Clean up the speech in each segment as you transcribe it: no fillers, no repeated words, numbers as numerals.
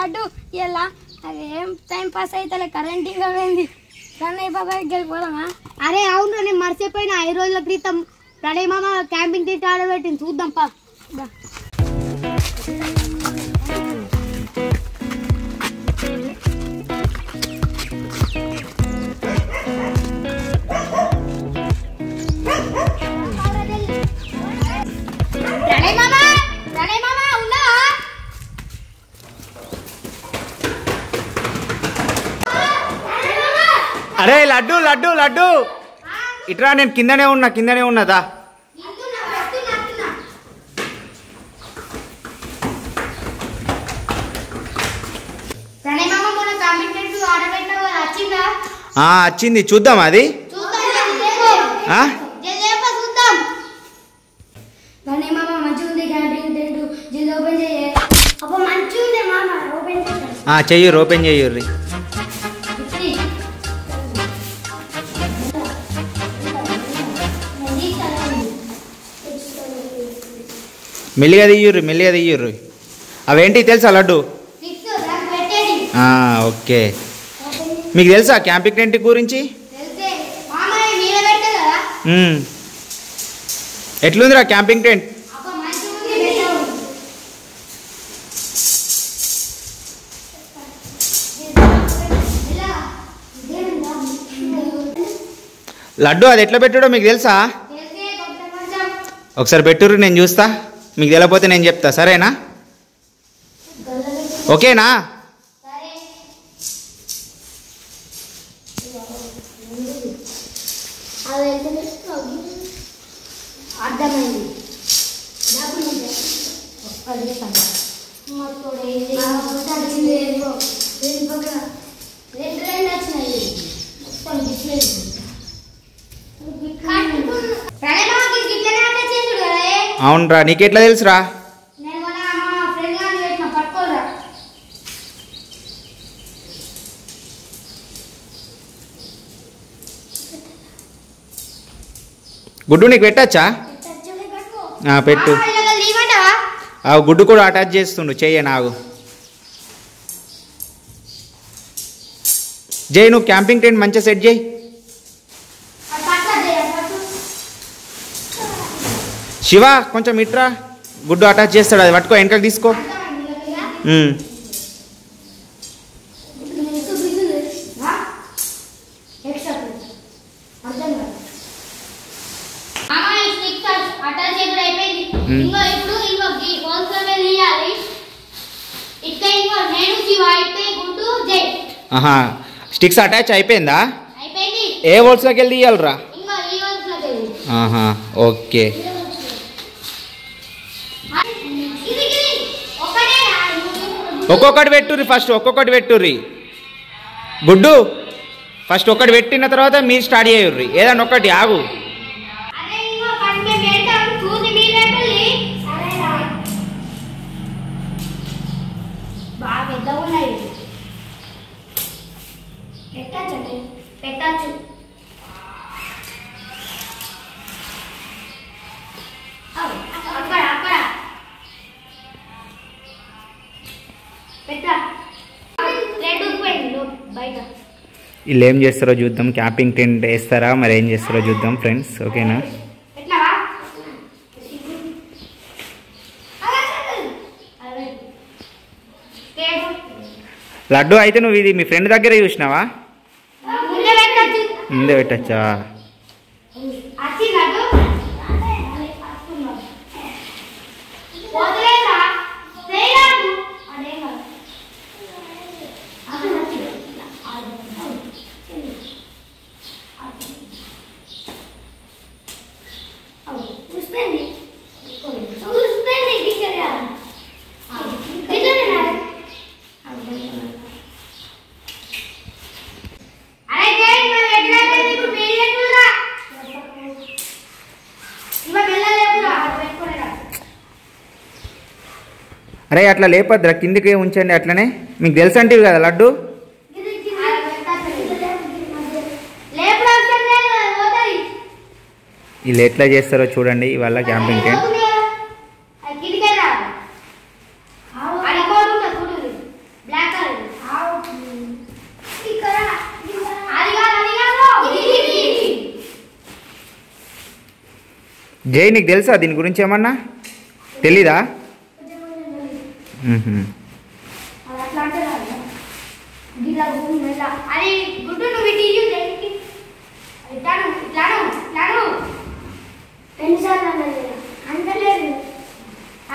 లడ్డు ఇలా అదేం time pass అయితే కరెంట్ ఇంకా పోయింది. ప్రణయ్ బాబాయ్ గెలిపోదామా? అరే అవును, నేను మర్చిపోయిన 5 రోజుల క్రితం ప్రణయ్ మామ క్యాంపింగ్ టీట్ ఆడబెట్టింది, చూద్దాం పా. అరే లడ్డు లడ్డు లడ్డు ఇట్రా, నేను కిందనే ఉన్నదా. వచ్చింది, చూద్దాం అది. చెయ్యరు, ఓపెన్ చెయ్యర్రి. మెల్లిగా తీయ్యుర్రి. అవేంటి తెలుసా లడ్డు? ఓకే, మీకు తెలుసా క్యాంపింగ్ టెంట్ గురించి? ఎట్లుందిరా క్యాంపింగ్ టెంట్? లడ్డు అది ఎట్లా పెట్టాడో మీకు తెలుసా? ఒకసారి పెట్టుర్రు, నేను చూస్తా. మీకు తెలియకపోతే నేను చెప్తా, సరేనా? ఓకేనా? అవునరా, నీకెట్లా తెలుసురా? గుడ్డు నీకు పెట్టచ్చా? పెట్టు. గుడ్డు కూడా అటాచ్ చేస్తుండు, చెయ్య నాగు. జై, నువ్వు క్యాంపింగ్ టెంట్ మంచిగా సెట్ చేయి. శివ కొంచెం ఇట్రా, గుడ్డు అటాచ్ చేస్తాడు, అది పట్టుకో, వెనకకి తీసుకో. స్టిక్స్ అటాచ్ అయిపోయిందా? ఏ హోల్స్లోకి వెళ్ళి తీయాలరా? ఓకే. ఒక్కొక్కటి పెట్టుర్రి, ఫస్ట్ ఒక్కొక్కటి పెట్టుర్రి. గుడ్డు ఫస్ట్ ఒక్కటి పెట్టిన తర్వాత మీరు స్టార్ట్ చేయుర్రి. ఏదన్నా ఒక్కటి ఆగు. వీళ్ళు ఏం చేస్తారో చూద్దాం. క్యాంపింగ్ టెంట్ వేస్తారా మరి ఏం చేస్తారో చూద్దాం ఫ్రెండ్స్, ఓకేనా? లడ్డు అయితే నువ్వు ఇది మీ ఫ్రెండ్ దగ్గర చూసినావా? ముందే పెట్టచ్చా? అరే అట్లా లేపద్రా, కిందికి ఉంచండి అట్లనే. మీకు తెలుసు అంటే కదా లడ్డు. వీళ్ళు ఎట్లా చేస్తారో చూడండి ఇవాళ క్యాంపింగ్ టెంట్. జై నీకు తెలుసా దీని గురించి ఏమన్నా తెలీదా? అది గుడ్డు నువ్వు ఇటు ఇయ్యు జైకి ఇట్లాను ఇట్లాను ఇట్లాను ఎన్నిసార్లు అన్నది అంటలేదు.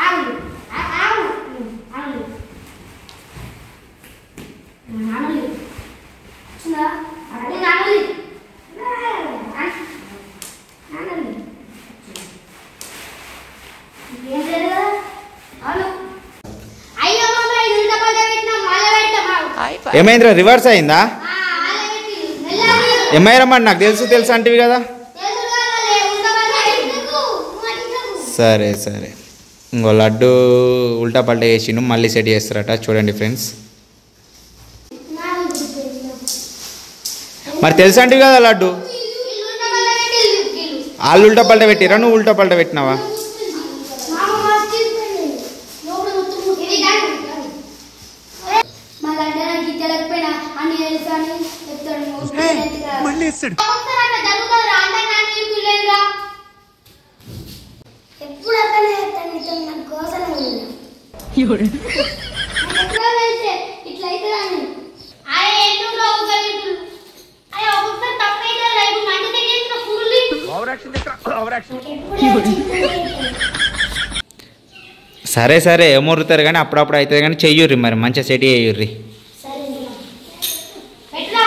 ఆగు ఆగు ఆగు నానలి వచ్చిందా? అది నానలి నాన్నది ఏం లేదు అవును అయ్యో మామ ఇది ఉల్టా పల్టా పెట్టినా మళ్ళీ పెడతాం ఏమైందిరా రివర్స్ అయిందా? మళ్ళీ పెట్టి మెల్లగా ఏమైరమ్మా నాకు తెలుసు అంటివి కదా. సరే సరే ఇంకో లడ్డు ఉల్టా పల్టా చేసిండు మళ్ళీ సెట్ చేస్తారట చూడండి ఫ్రెండ్స్. మరి తెలుసు అంటివి కదా లడ్డు. వాళ్ళు ఉల్టా పల్టా పెట్టిరా నువ్వు ఉల్టా పల్టా పెట్టినావా? ఎప్పుడు అతనే నాకు కోసమే ఉంది. ఇట్లా అయితే అరే ఎందుకు ఒక్కొక్కసారి తప్పైతే రైతు మంట తెగేసిన పురులి సరే సరే ఏమొరుతారు కానీ అప్పుడప్పుడు అవుతుంది కానీ చెయ్యుర్రి మరి మంచిగా సెట్ చేయుర్రి. పెట్టరా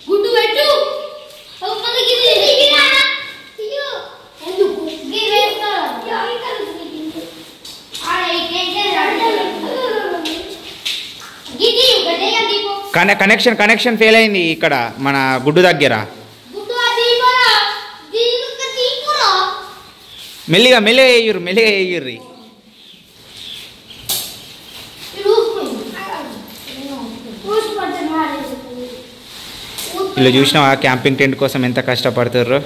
గుడ్డు పెట్టు కనెక్షన్ ఫెయిల్ అయింది ఇక్కడ మన గుడ్డు దగ్గర. మెల్లిగా వేయుర్రి. ఇలా చూసినావా క్యాంపింగ్ టెంట్ కోసం ఎంత కష్టపడుతుర్రో.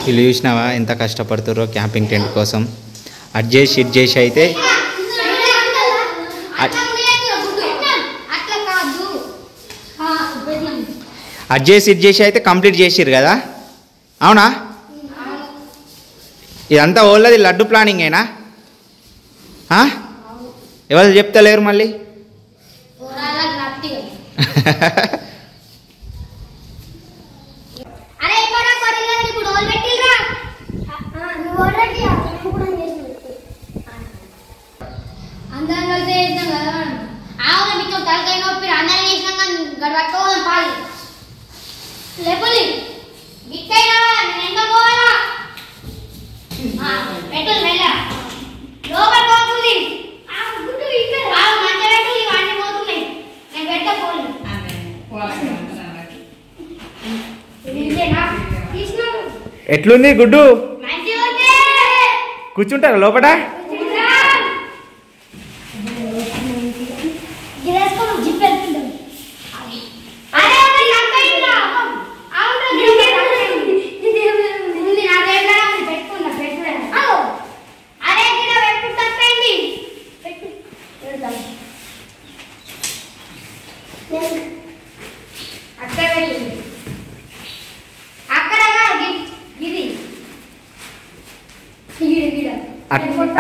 వీళ్ళు చూసినావా ఎంత కష్టపడుతుర్రో క్యాంపింగ్ టెంట్ కోసం. అడ్జస్ట్ అయితే అడ్జస్ట్ అయితే కంప్లీట్ చేసిర్రు కదా. అవునా? ఇదంతా ఓళ్ళది లడ్డు ప్లానింగేనా? ఎవరు చెప్తలేరు మళ్ళీ. అందరం కలిసి చేసినాం కదా ఆవుల మీకు తలకాయ నొప్పి అందరం చేసినాం కానీ గడవట్టుకోవాలి పాలి లేపలి గిట్టైనా నేను ఎంత పోవాలా పెట్టు మెల్ల లోపల పోతుంది మంచి పెట్టు ఇవన్నీ పోతున్నాయి నేను పెట్టకపోను ఇదేనా తీసిన ఎట్లుంది గుడ్డు? మంచిగా ఉంది. కూర్చుంటారా లోపల? గిరేసుకొని జిప్ పెట్టుకుంటాం. అరే అది లక్కైందా? అవును ఇది నా దగ్గర ఉంది పెట్టుకున్నా. అరే గిడ పెట్టు తప్పైంది. అక్కడ పెట్టింది. అక్కడ ఇది గిడ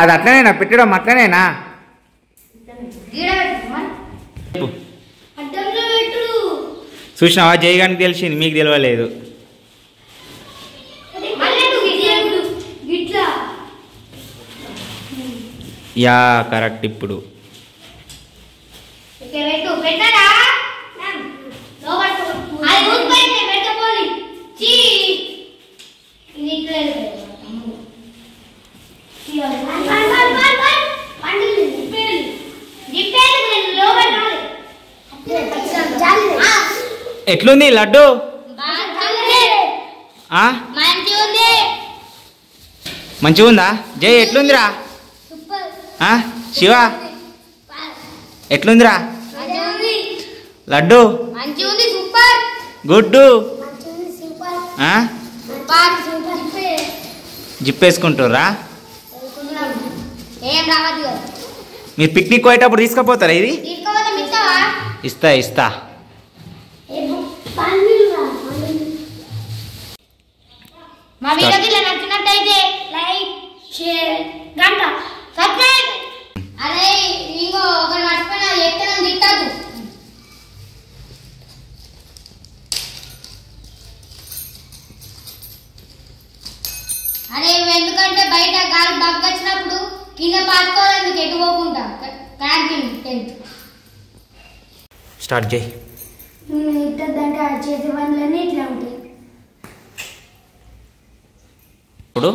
అది అట్లనేనా పెట్టడం? అట్లనేనా? గిడ పెట్టు. అడ్డంలో పెట్టు. చూసినావా జయగానికి తెలిసింది, మీకు తెలియలేదు. మళ్ళీ గిట్లా యా కరెక్ట్. ఇప్పుడు ఇక్కడ పెట్టు. పెట్టరా లోపల అది ఊరిపోయింది. పెట్టపోలి చీ ఇది ఇట్లా ఎట్లుంది లడ్డు? ఆ? మంచిగా ఉందా? జై ఎట్లుందిరా? ఆ? శివ ఎట్లుందిరా? లడ్డు మంచిగుంది. సూపర్. గుడ్డు సూపర్ ఆ? సూపర్. జిప్పేసుకుంటుర్రా? ఏం రావద్దు కదా. మీరు పిక్నిక్ పోయేటప్పుడు తీసుకుపోతారా ఇది? తీసుకోవద్దాం. ఇస్తావా? ఇస్తా ఇస్తా. మా వీడియో నచ్చినట్టయితే లైక్, షేర్, గంట సబ్స్క్రైబ్. అరే ఇంకో ఒక మర్చిపోయిన ఎక్కడ తిట్టదు. అరే ఎందుకంటే బయట గాలి బగ్గచ్చినప్పుడు కింద పాడుకోవడానికి ఎటు పోకుండా క్యాంటీన్ టెంట్ స్టార్ట్ చేయి. నేను ఇట్టద్దంటే ఆ చేతి పనులన్నీ ఇట్లా ఉంటాయి. ఇప్పుడు